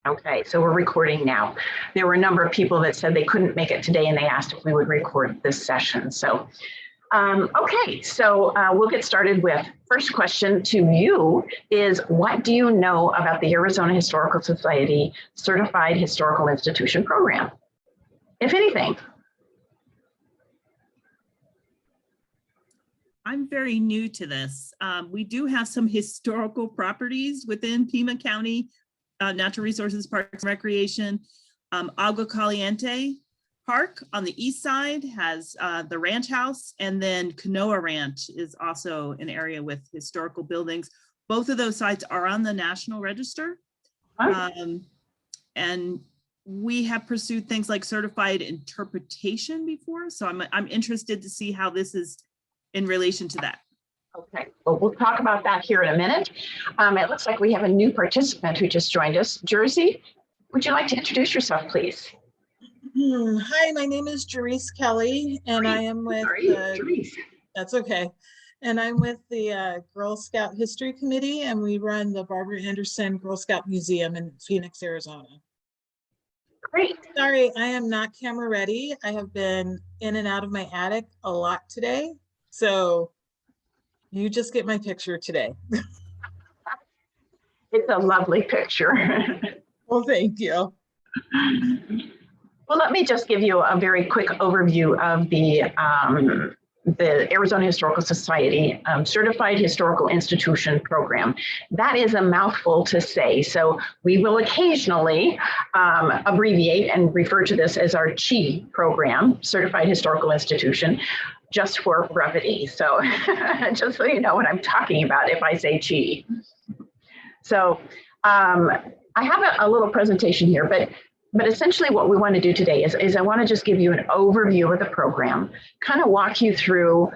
Okay, so we're recording now. There were a number of people that said they couldn't make it today and they asked if we would record this session. So, okay, so we'll get started with first question to you is, what do you know about the Arizona Historical Society Certified Historical Institution Program, if anything? I'm very new to this. We do have some historical properties within Pima County Natural Resources Parks and Recreation. Agua Caliente Park on the east side has the ranch house, and then Canoa Ranch is also an area with historical buildings. Both of those sites are on the National Register. And we have pursued things like certified interpretation before, so I'm interested to see how this is in relation to that. Okay, well, we'll talk about that here in a minute. It looks like we have a new participant who just joined us. Jersey, would you like to introduce yourself, please? Hi, my name is Jerice Kelly, and I am with that's okay. And I'm with the Girl Scout History Committee, and we run the Barbara Anderson Girl Scout Museum in Phoenix, Arizona. Great. Sorry, I am not camera ready. I have been in and out of my attic a lot today, so you just get my picture today. It's a lovely picture. Well, thank you. Well, let me just give you a very quick overview of the Arizona Historical Society Certified Historical Institution Program. That is a mouthful to say, so we will occasionally abbreviate and refer to this as our CHI program, Certified Historical Institution, just for brevity. So just so you know what I'm talking about if I say CHI. So I have a little presentation here, but essentially what we want to do today is I want to just give you an overview of the program, kind of walk you through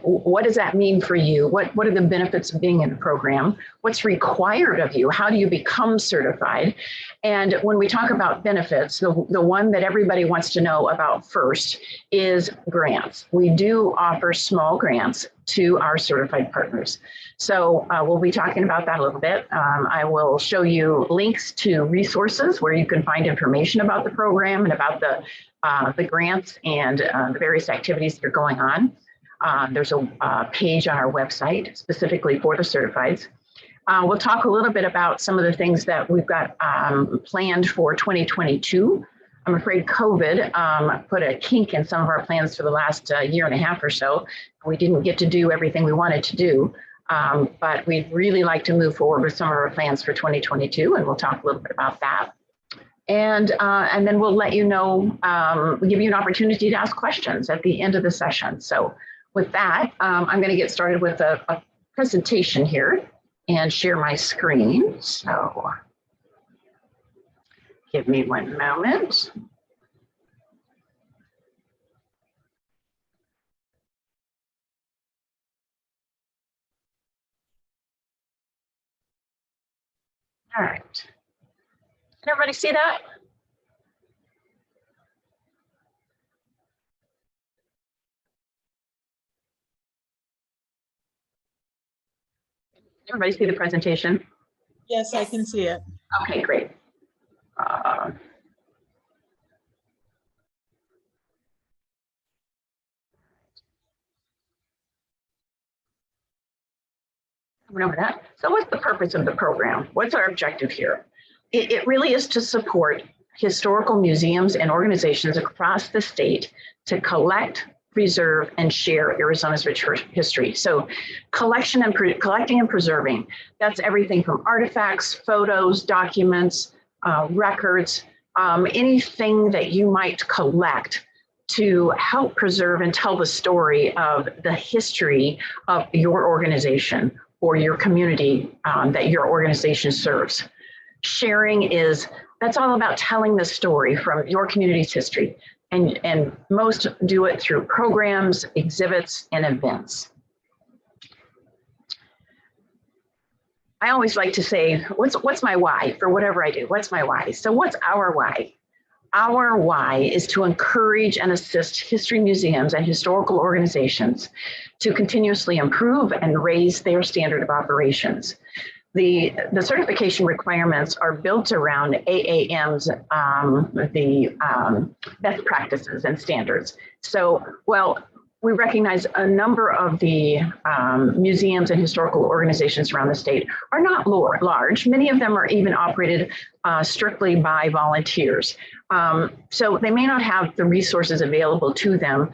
what does that mean for you? What are the benefits of being in the program? What's required of you? How do you become certified? And when we talk about benefits, the one that everybody wants to know about first is grants. We do offer small grants to our certified partners. So we'll be talking about that a little bit. I will show you links to resources where you can find information about the program and about the grants and the various activities that are going on. There's a page on our website specifically for the certifieds. We'll talk a little bit about some of the things that we've got planned for 2022. I'm afraid COVID put a kink in some of our plans for the last year and a half or so. We didn't get to do everything we wanted to do, but we'd really like to move forward with some of our plans for 2022, and we'll talk a little bit about that. And then we'll let you know, we'll give you an opportunity to ask questions at the end of the session. So with that, I'm going to get started with a presentation here and share my screen. So give me one moment. All right. Can everybody see that? Everybody see the presentation? Yes, I can see it. Okay, great. Remember that. So what's the purpose of the program? What's our objective here? It really is to support historical museums and organizations across the state to collect, preserve, and share Arizona's rich history. So collecting and preserving, that's everything from artifacts, photos, documents, records, anything that you might collect to help preserve and tell the story of the history of your organization or your community that your organization serves. Sharing that's all about telling the story from your community's history. And most do it through programs, exhibits, and events. I always like to say, what's my why for whatever I do? What's my why? So what's our why? Our why is to encourage and assist history museums and historical organizations to continuously improve and raise their standard of operations. The certification requirements are built around AAM's best practices and standards. So, well, we recognize a number of the museums and historical organizations around the state are not large. Many of them are even operated strictly by volunteers. So they may not have the resources available to them,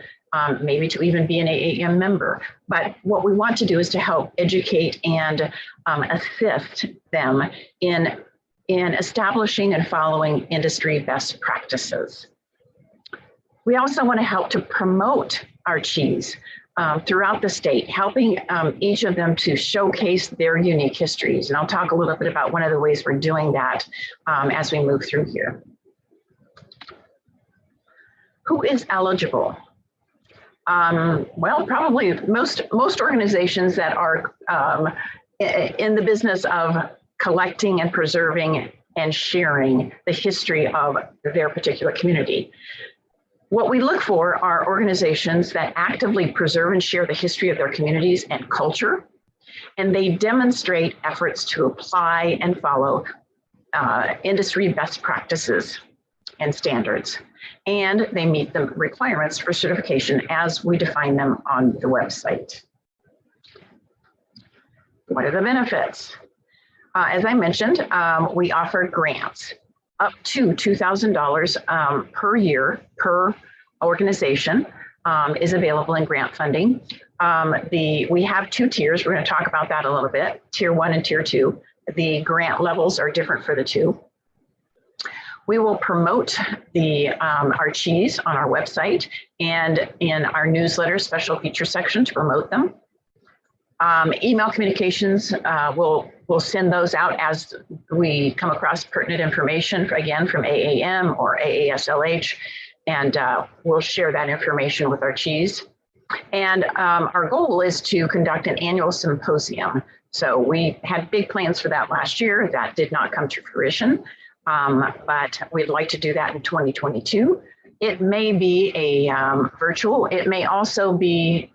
maybe to even be an AAM member. But what we want to do is to help educate and assist them in establishing and following industry best practices. We also want to help to promote our chiefs throughout the state, helping each of them to showcase their unique histories. And I'll talk a little bit about one of the ways we're doing that as we move through here. Who is eligible? Well, probably most organizations that are in the business of collecting and preserving and sharing the history of their particular community. What we look for are organizations that actively preserve and share the history of their communities and culture, and they demonstrate efforts to apply and follow industry best practices and standards, and they meet the requirements for certification as we define them on the website. What are the benefits? As I mentioned, we offer grants up to $2,000 per year per organization is available in grant funding. We have two tiers. We're going to talk about that a little bit, tier 1 and tier 2. The grant levels are different for the two. We will promote our cheese on our website and in our newsletter special feature section to promote them. Email communications, we'll send those out as we come across pertinent information, again, from AAM or AASLH, and we'll share that information with our cheese. And our goal is to conduct an annual symposium. So we had big plans for that last year. That did not come to fruition, but we'd like to do that in 2022. It may be a virtual. It may also be,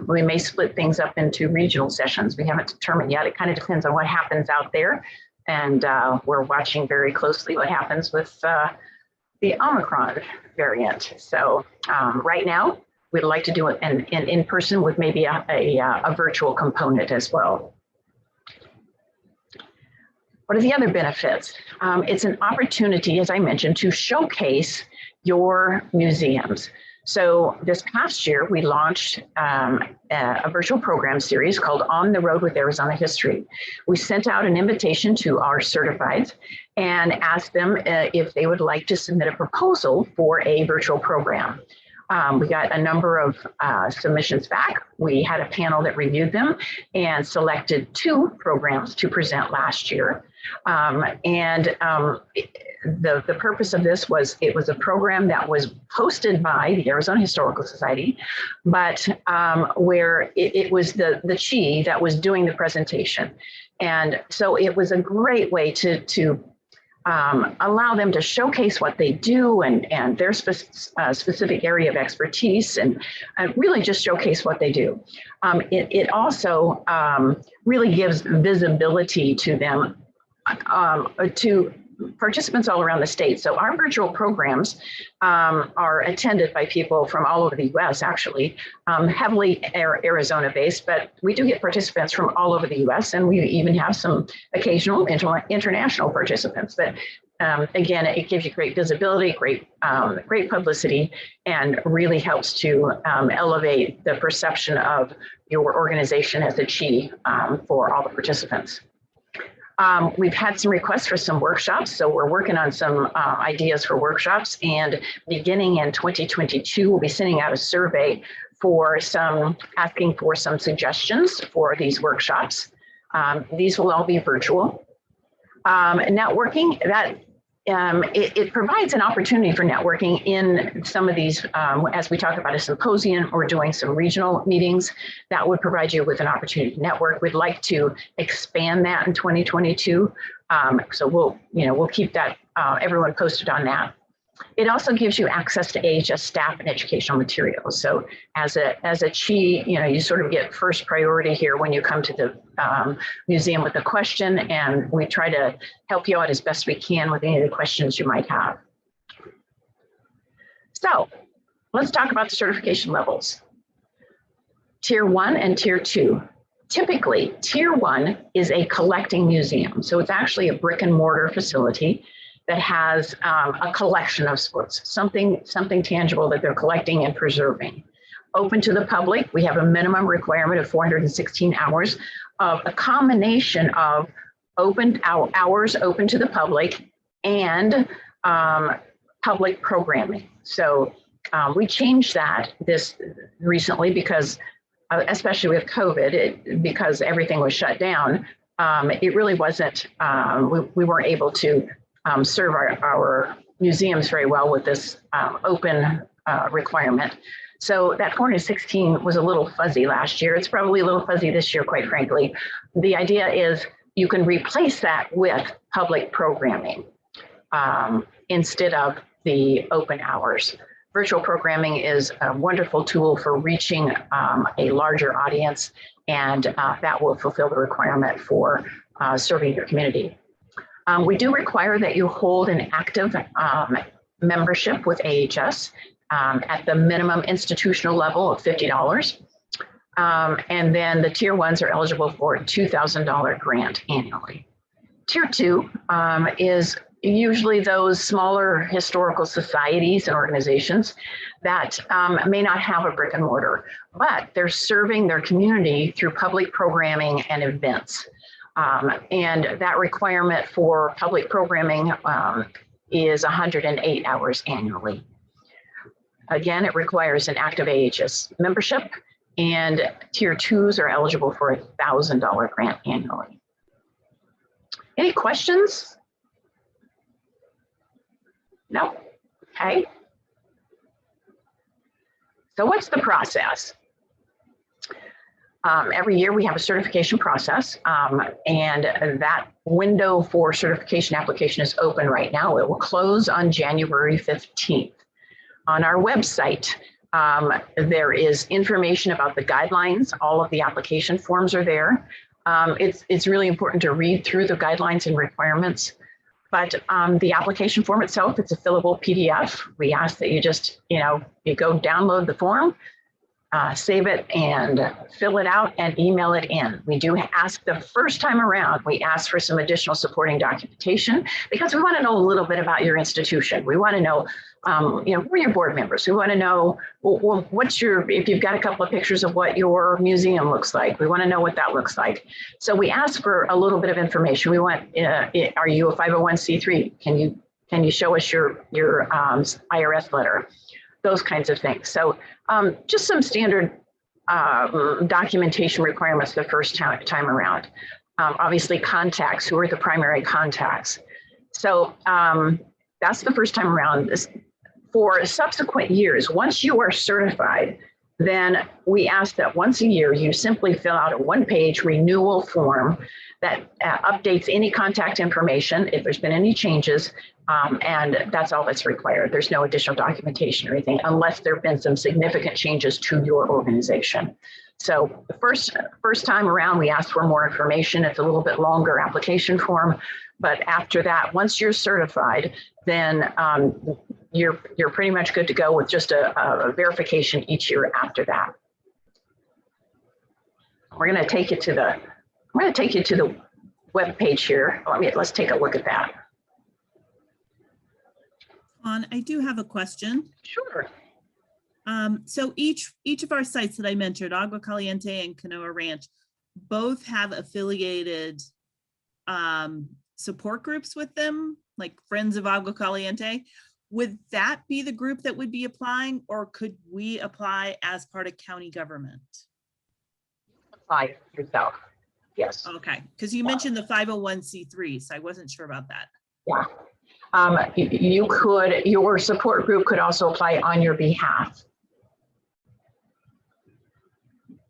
we may split things up into regional sessions. We haven't determined yet. It kind of depends on what happens out there. And we're watching very closely what happens with the Omicron variant. So right now, we'd like to do it in person with maybe a virtual component as well. What are the other benefits? It's an opportunity, as I mentioned, to showcase your museums. So this past year, we launched a virtual program series called On the Road with Arizona History. We sent out an invitation to our certifieds and asked them if they would like to submit a proposal for a virtual program. We got a number of submissions back. We had a panel that reviewed them and selected 2 programs to present last year. The purpose of this was, it was a program that was hosted by the Arizona Historical Society, but where it was the CHI that was doing the presentation. And so it was a great way to allow them to showcase what they do and their specific area of expertise and really just showcase what they do. It also really gives visibility to them, to participants all around the state. So our virtual programs are attended by people from all over the US, actually, heavily Arizona based, but we do get participants from all over the US, and we even have some occasional international participants. But again, it gives you great visibility, great publicity, and really helps to elevate the perception of your organization as a CHI for all the participants. We've had some requests for some workshops, so we're working on some ideas for workshops, and beginning in 2022, we'll be sending out a survey for asking for some suggestions for these workshops. These will all be virtual. Networking, it provides an opportunity for networking in some of these, as we talk about a symposium or doing some regional meetings, that would provide you with an opportunity to network. We'd like to expand that in 2022. So we'll keep that everyone posted on that. It also gives you access to AHS staff and educational materials. So as a CHI, you sort of get first priority here when you come to the museum with a question, and we try to help you out as best we can with any of the questions you might have. So let's talk about the certification levels. Tier 1 and Tier 2. Typically, Tier 1 is a collecting museum. So it's actually a brick and mortar facility that has a collection of sorts, something tangible that they're collecting and preserving. Open to the public, we have a minimum requirement of 416 hours of a combination of hours open to the public and public programming. So we changed that this recently because, especially with COVID, because everything was shut down, it really wasn't, we weren't able to serve our museums very well with this open requirement. So that 416 was a little fuzzy last year. It's probably a little fuzzy this year, quite frankly. The idea is you can replace that with public programming instead of the open hours. Virtual programming is a wonderful tool for reaching a larger audience, and that will fulfill the requirement for serving your community. We do require that you hold an active membership with AHS at the minimum institutional level of $50. And then the Tier 1s are eligible for a $2,000 grant annually. Tier 2 is usually those smaller historical societies and organizations that may not have a brick and mortar, but they're serving their community through public programming and events. And that requirement for public programming is 108 hours annually. Again, it requires an active AHS membership, and Tier 2s are eligible for a $1,000 grant annually. Any questions? No? Okay. So what's the process? Every year we have a certification process, and that window for certification application is open right now. It will close on January 15th. On our website, there is information about the guidelines. All of the application forms are there. It's really important to read through the guidelines and requirements, but the application form itself, it's a fillable PDF. We ask that you just, you go download the form, save it and fill it out and email it in. We do ask the first time around, we ask for some additional supporting documentation because we want to know a little bit about your institution. We want to know, who are your board members? We want to know, well, if you've got a couple of pictures of what your museum looks like, we want to know what that looks like. So we ask for a little bit of information. We want, are you a 501c3? Can you show us your IRS letter? Those kinds of things. So just some standard documentation requirements the first time around. Obviously contacts, who are the primary contacts. So that's the first time around. For subsequent years, once you are certified, then we ask that once a year, you simply fill out a one-page renewal form that updates any contact information if there's been any changes, and that's all that's required. There's no additional documentation or anything unless there have been some significant changes to your organization. So the first time around, we ask for more information. It's a little bit longer application form, but after that, once you're certified, then you're pretty much good to go with just a verification each year after that. We're going to take you to the web page here. Let's take a look at that. I do have a question. Sure. So each of our sites that I mentioned, Agua Caliente and Canoa Ranch, both have affiliated support groups with them, like Friends of Agua Caliente. Would that be the group that would be applying, or could we apply as part of county government? Apply yourself. Yes. Okay, because you mentioned the 501c3, so I wasn't sure about that. Yeah. Your support group could also apply on your behalf.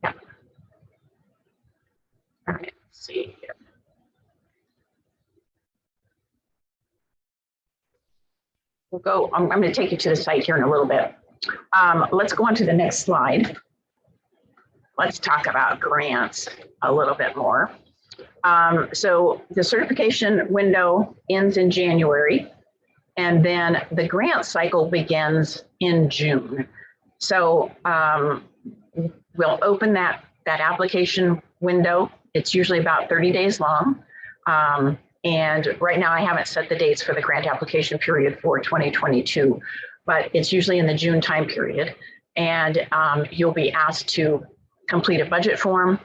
Yeah. All right, let's see here. I'm going to take you to the site here in a little bit. Let's go on to the next slide. Let's talk about grants a little bit more. So the certification window ends in January, and then the grant cycle begins in June. So we'll open that application window. It's usually about 30 days long. And right now I haven't set the dates for the grant application period for 2022, but it's usually in the June time period. And you'll be asked to complete a budget form,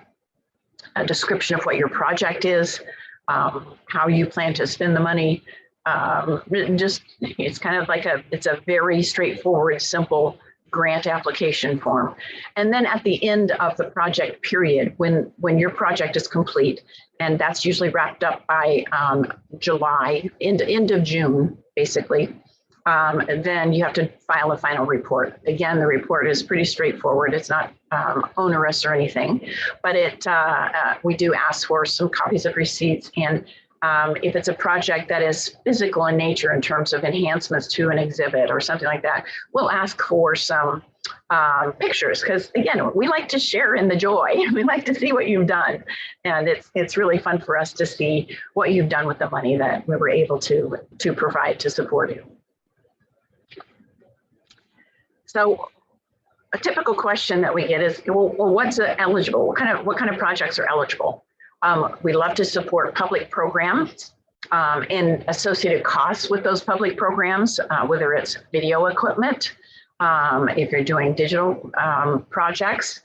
a description of what your project is, how you plan to spend the money. It's kind of like it's a very straightforward, simple grant application form. And then at the end of the project period, when your project is complete, and that's usually wrapped up by July, end of June, basically, then you have to file a final report. Again, the report is pretty straightforward. It's not onerous or anything, but we do ask for some copies of receipts. And if it's a project that is physical in nature in terms of enhancements to an exhibit or something like that, we'll ask for some pictures, because again, we like to share in the joy. We like to see what you've done. And it's really fun for us to see what you've done with the money that we were able to provide to support you. So a typical question that we get is, well what's eligible? What kind of projects are eligible? We love to support public programs and associated costs with those public programs, whether it's video equipment, if you're doing digital projects,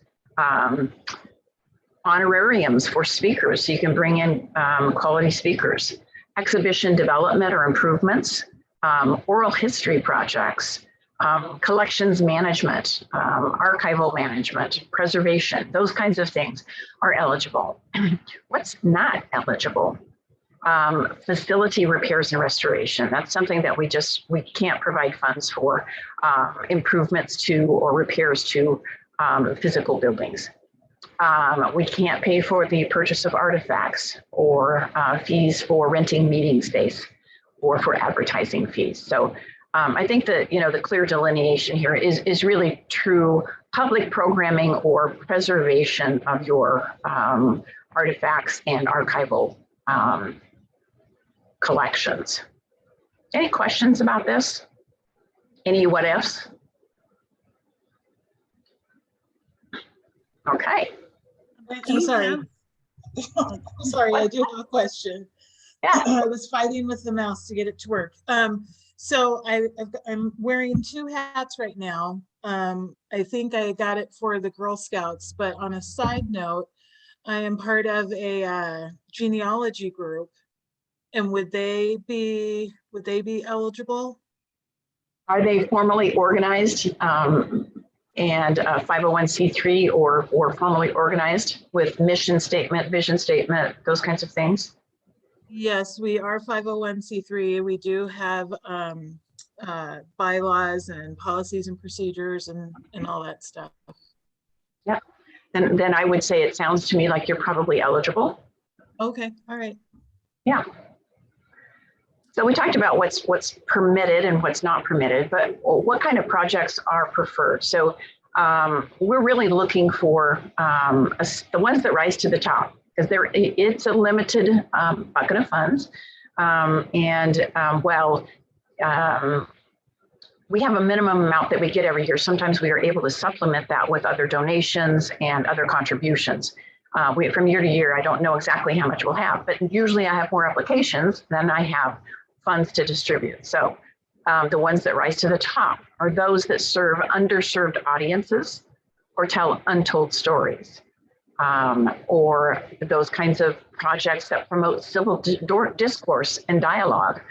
honorariums for speakers, so you can bring in quality speakers, exhibition development or improvements, oral history projects, collections management, archival management, preservation, those kinds of things are eligible. What's not eligible? Facility repairs and restoration. That's something that we can't provide funds for, improvements to or repairs to physical buildings. We can't pay for the purchase of artifacts or fees for renting meeting space or for advertising fees. So I think that, the clear delineation here is really true public programming or preservation of your artifacts and archival collections. Any questions about this? Any what ifs? Okay. I'm sorry. Sorry, I do have a question. Yeah. I was fighting with the mouse to get it to work. So I'm wearing two hats right now. I think I got it for the Girl Scouts, but on a side note, I am part of a genealogy group. And would they be eligible? Are they formally organized and 501c3 or formally organized with mission statement, vision statement, those kinds of things? Yes, we are 501c3. We do have bylaws and policies and procedures and all that stuff. Yeah, and then I would say it sounds to me like you're probably eligible. Okay, all right. Yeah. So we talked about what's permitted and what's not permitted, but what kind of projects are preferred? So we're really looking for the ones that rise to the top, because it's a limited bucket of funds. We have a minimum amount that we get every year. Sometimes we are able to supplement that with other donations and other contributions. From year to year, I don't know exactly how much we'll have, but usually I have more applications than I have funds to distribute. So the ones that rise to the top are those that serve underserved audiences or tell untold stories, or those kinds of projects that promote civil discourse and dialogue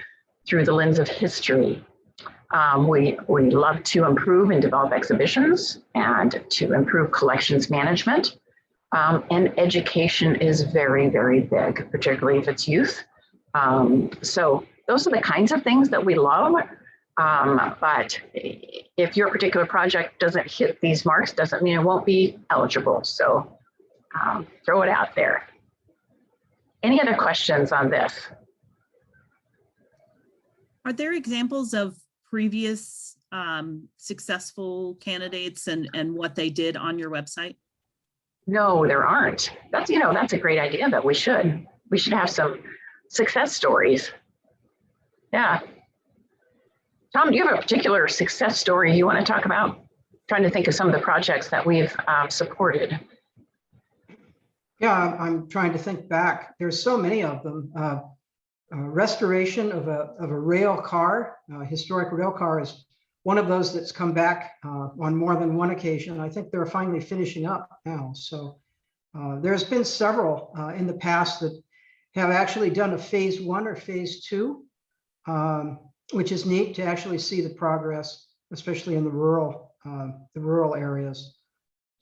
through the lens of history. We love to improve and develop exhibitions and to improve collections management. And education is very, very big, particularly if it's youth. So those are the kinds of things that we love. But if your particular project doesn't hit these marks, doesn't mean it won't be eligible. So throw it out there. Any other questions on this? Are there examples of previous successful candidates and what they did on your website? No, there aren't. That's a great idea that we should have some success stories. Yeah. Tom, do you have a particular success story you want to talk about? Trying to think of some of the projects that we've supported. Yeah, I'm trying to think back. There's so many of them. Restoration of a rail car, historic rail car is one of those that's come back on more than one occasion. I think they're finally finishing up now. So there's been several in the past that have actually done a phase 1 or phase 2, which is neat to actually see the progress, especially in the rural areas.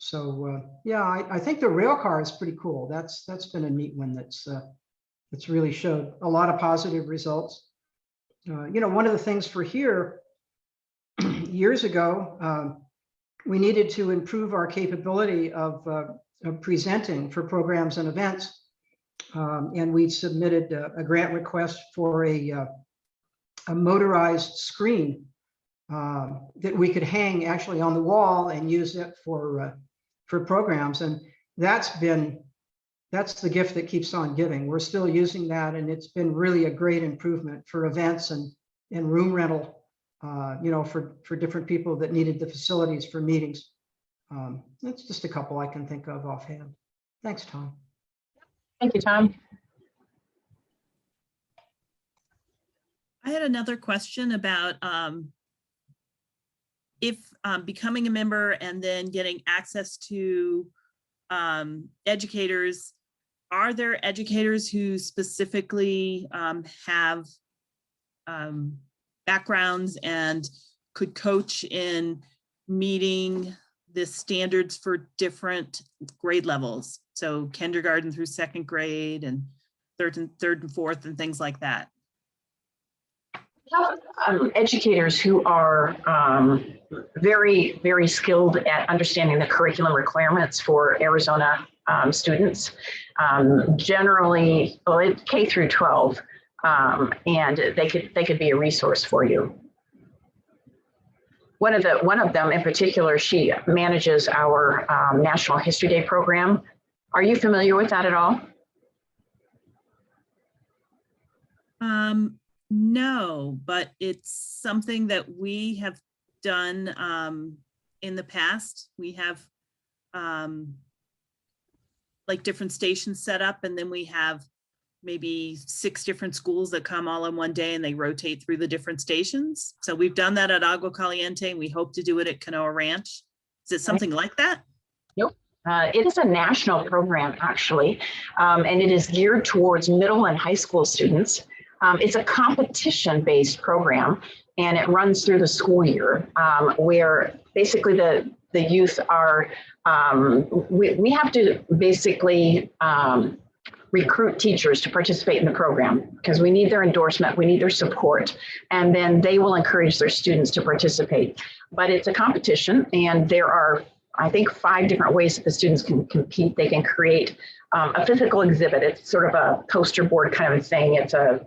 So yeah, I think the rail car is pretty cool. That's been a neat one that's really showed a lot of positive results. One of the things for here, years ago, we needed to improve our capability of presenting for programs and events. And we submitted a grant request for a motorized screen that we could hang actually on the wall and use it for programs. And that's the gift that keeps on giving. We're still using that, and it's been really a great improvement for events and room rental, for different people that needed the facilities for meetings. That's just a couple I can think of offhand. Thanks, Tom. Thank you, Tom. I had another question about if becoming a member and then getting access to educators. Are there educators who specifically have backgrounds and could coach in meeting the standards for different grade levels? So kindergarten through 2nd grade and third and fourth and things like that. Educators who are very, very skilled at understanding the curriculum requirements for Arizona students, generally K through 12, and they could be a resource for you. One of them in particular, she manages our National History Day program. Are you familiar with that at all? No, but it's something that we have done in the past. We have like different stations set up, and then we have maybe 6 different schools that come all in one day and they rotate through the different stations. So we've done that at Agua Caliente, and we hope to do it at Canoa Ranch. Is it something like that? Nope. It is a national program, actually, and it is geared towards middle and high school students. It's a competition-based program, and it runs through the school year, where basically the youth are, we have to basically recruit teachers to participate in the program because we need their endorsement, we need their support, and then they will encourage their students to participate. But it's a competition, and there are, I think, 5 different ways that the students can compete. They can create a physical exhibit. It's sort of a poster board kind of a thing. It's a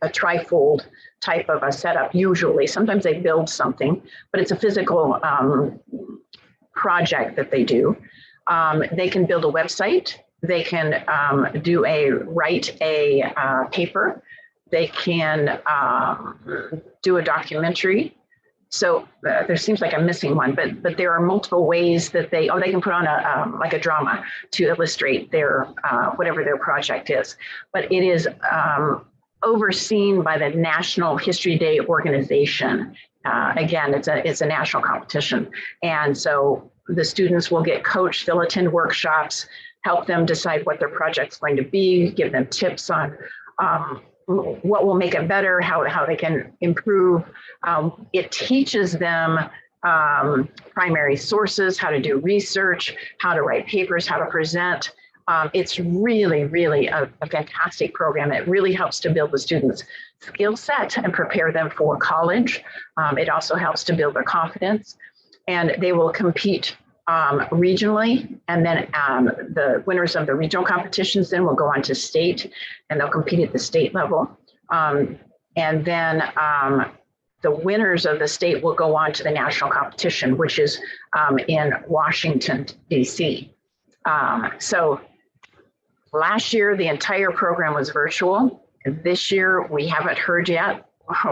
trifold type of a setup usually. Sometimes they build something, but it's a physical project that they do. They can build a website. They can write a paper. They can do a documentary. So there seems like I'm missing one, but there are multiple ways that they can put on a drama to illustrate their whatever their project is. But it is overseen by the National History Day organization. Again, it's a national competition, and so the students will get coached. They'll attend workshops, help them decide what their project's going to be, give them tips on what will make it better, how they can improve. It teaches them primary sources, how to do research, how to write papers, how to present. It's really, really a fantastic program. It really helps to build the students' skill set and prepare them for college. It also helps to build their confidence, and they will compete regionally, and then the winners of the regional competitions then will go on to state, and they'll compete at the state level. And then the winners of the state will go on to the national competition, which is in Washington, DC. So last year, the entire program was virtual. This year, we haven't heard yet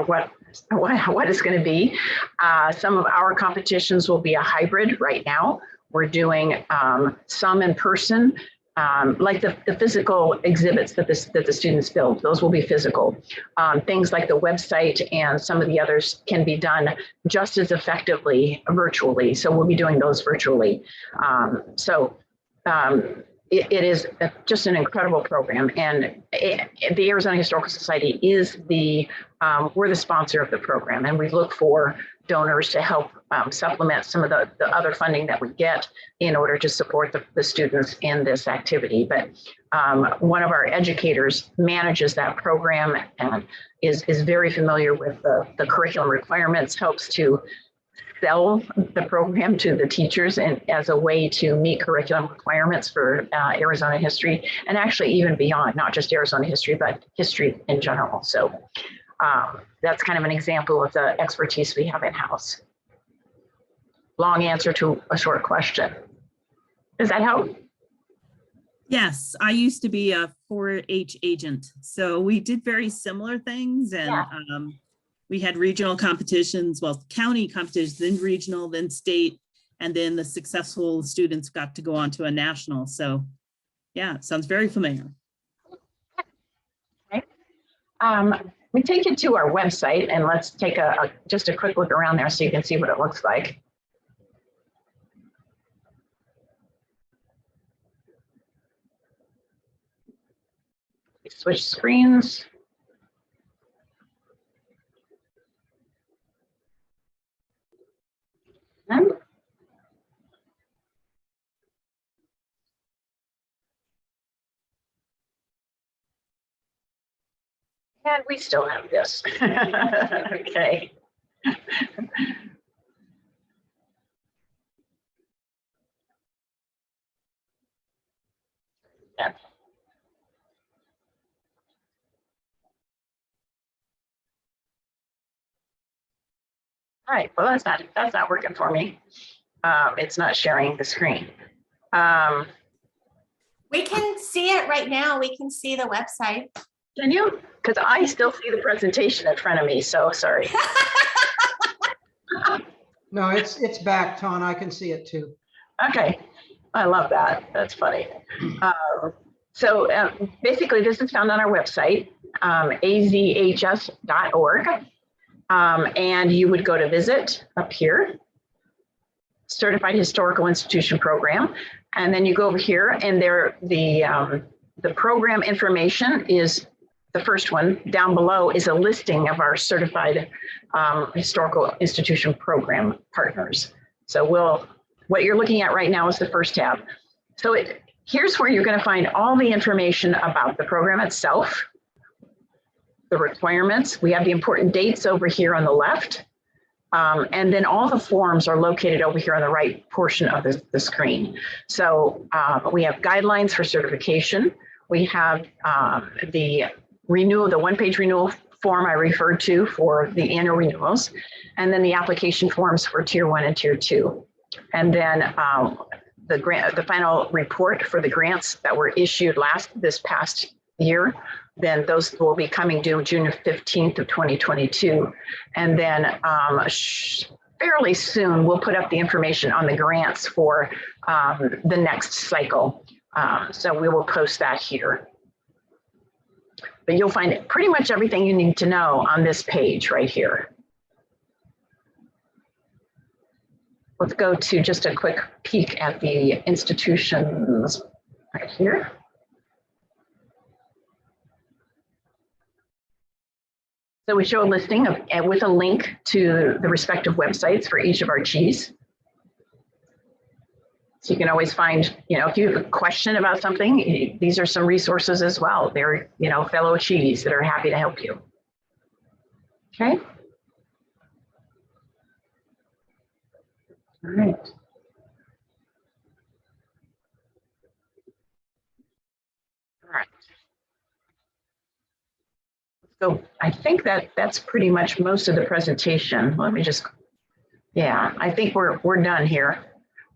what it's going to be. Some of our competitions will be a hybrid right now. We're doing some in person, like the physical exhibits that the students build. Those will be physical. Things like the website and some of the others can be done just as effectively virtually. So we'll be doing those virtually. It is just an incredible program, and the Arizona Historical Society is we're the sponsor of the program, and we look for donors to help supplement some of the other funding that we get in order to support the students in this activity. But one of our educators manages that program and is very familiar with the curriculum requirements, helps to sell the program to the teachers and as a way to meet curriculum requirements for Arizona history, and actually even beyond, not just Arizona history, but history in general. So that's kind of an example of the expertise we have in-house. Long answer to a short question. Does that help? Yes, I used to be a 4-H agent, so we did very similar things, and yeah. We had regional competitions, well, county competitions, then regional, then state, and then the successful students got to go on to a national. So yeah, it sounds very familiar. Okay. We take you to our website, and let's take just a quick look around there so you can see what it looks like. Switch screens. And we still have this. Okay. Yeah. All right, well, that's not working for me. It's not sharing the screen. We can see it right now. We can see the website. Can you? Because I still see the presentation in front of me, so sorry. No, it's back, Ton. I can see it too. Okay, I love that. That's funny. So basically, this is found on our website, azhs.org. And you would go to visit up here, Certified Historical Institution Program. And then you go over here, and there the program information is the first one. Down below is a listing of our Certified Historical Institution Program partners. So what you're looking at right now is the first tab. So here's where you're going to find all the information about the program itself, the requirements. We have the important dates over here on the left. And then all the forms are located over here on the right portion of the screen. So we have guidelines for certification. We have the one-page renewal form I referred to for the annual renewals, and then the application forms for Tier 1 and Tier 2. And then the final report for the grants that were issued this past year, then those will be coming due June 15th of 2022. And then fairly soon, we'll put up the information on the grants for the next cycle. So we will post that here. But you'll find pretty much everything you need to know on this page right here. Let's go to just a quick peek at the institutions right here. So we show a listing with a link to the respective websites for each of our chiefs. So you can always find, if you have a question about something, these are some resources as well. They're, fellow chiefs that are happy to help you. Okay. All right. All right. So I think that's pretty much most of the presentation. Let me just, yeah, I think we're done here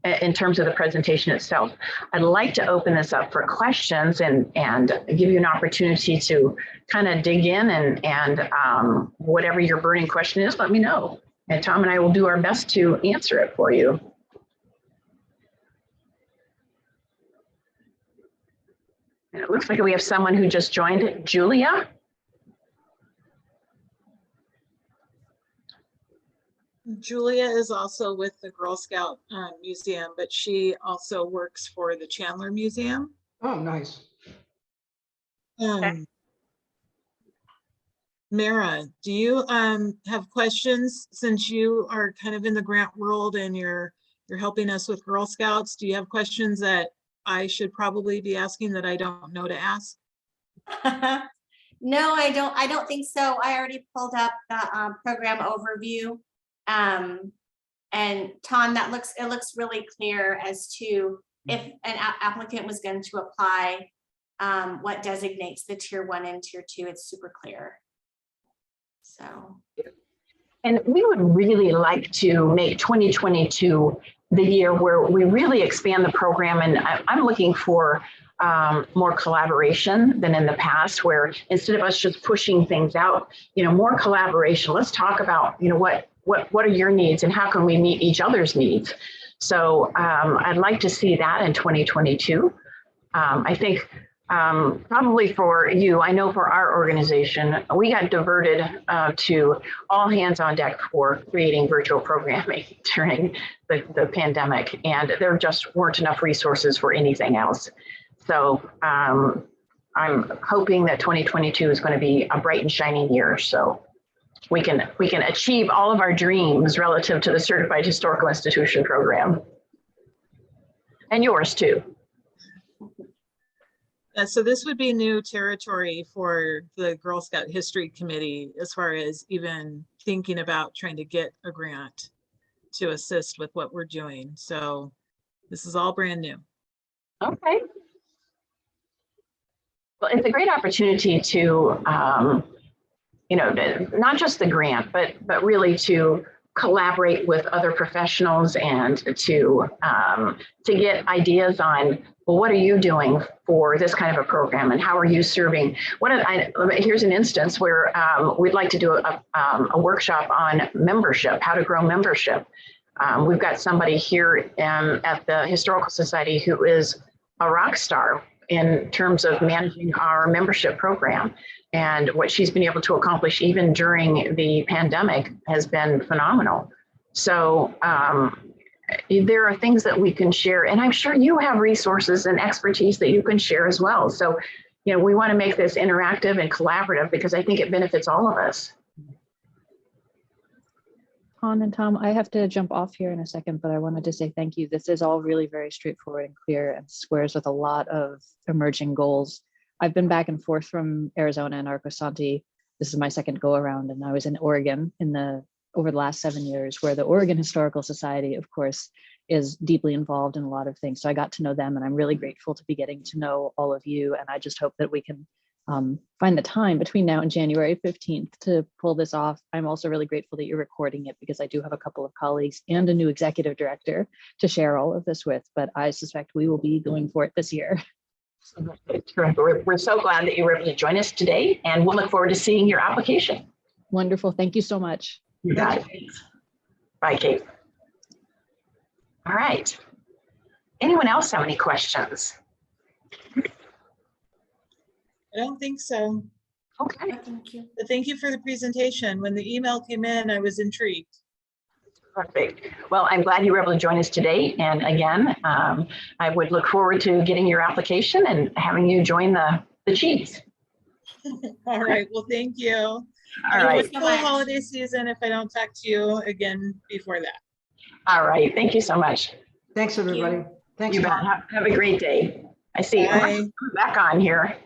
in terms of the presentation itself. I'd like to open this up for questions and give you an opportunity to kind of dig in and whatever your burning question is, let me know. And Tom and I will do our best to answer it for you. And it looks like we have someone who just joined, Julia. Julia is also with the Girl Scout Museum, but she also works for the Chandler Museum. Oh, nice. Mara, do you have questions since you are kind of in the grant world and you're helping us with Girl Scouts? Do you have questions that I should probably be asking that I don't know to ask? No, I don't think so. I already pulled up the program overview. And Tom, it looks really clear as to if an applicant was going to apply, what designates the tier 1 and tier 2. It's super clear. So. And we would really like to make 2022 the year where we really expand the program. And I'm looking for more collaboration than in the past, where instead of us just pushing things out, more collaboration. Let's talk about, what are your needs and how can we meet each other's needs? So I'd like to see that in 2022. I think probably for you, I know for our organization, we got diverted to all hands on deck for creating virtual programming during the pandemic, and there just weren't enough resources for anything else. So I'm hoping that 2022 is going to be a bright and shining year. So we can achieve all of our dreams relative to the Certified Historical Institution program. And yours too. So this would be new territory for the Girl Scout History Committee as far as even thinking about trying to get a grant to assist with what we're doing. So this is all brand new. Okay. Well, it's a great opportunity to, not just the grant, but really to collaborate with other professionals and to get ideas on, well, what are you doing for this kind of a program and how are you serving? Here's an instance where we'd like to do a workshop on membership, how to grow membership. We've got somebody here at the Historical Society who is a rock star in terms of managing our membership program. And what she's been able to accomplish even during the pandemic has been phenomenal. So there are things that we can share, and I'm sure you have resources and expertise that you can share as well. So, we want to make this interactive and collaborative because I think it benefits all of us. Han and Tom, I have to jump off here in a second, but I wanted to say thank you. This is all really very straightforward and clear and squares with a lot of emerging goals. I've been back and forth from Arizona and Arcosanti. This is my second go around, and I was in Oregon over the last 7 years, where the Oregon Historical Society, of course, is deeply involved in a lot of things. So I got to know them, and I'm really grateful to be getting to know all of you. And I just hope that we can find the time between now and January 15th to pull this off. I'm also really grateful that you're recording it because I do have a couple of colleagues and a new executive director to share all of this with, but I suspect we will be going for it this year. We're so glad that you were able to join us today, and we'll look forward to seeing your application. Wonderful. Thank you so much. You got it. Bye, Kate. All right. Anyone else have any questions? I don't think so. Okay. Thank you. But thank you for the presentation. When the email came in, I was intrigued. Perfect. Well, I'm glad you were able to join us today. And again, I would look forward to getting your application and having you join the Chiefs. All right. Well, thank you. All right. Full holiday season if I don't talk to you again before that. All right. Thank you so much. Thanks, everybody. Thanks. You bet. Mark. Have a great day. I see you. Bye. Back on here.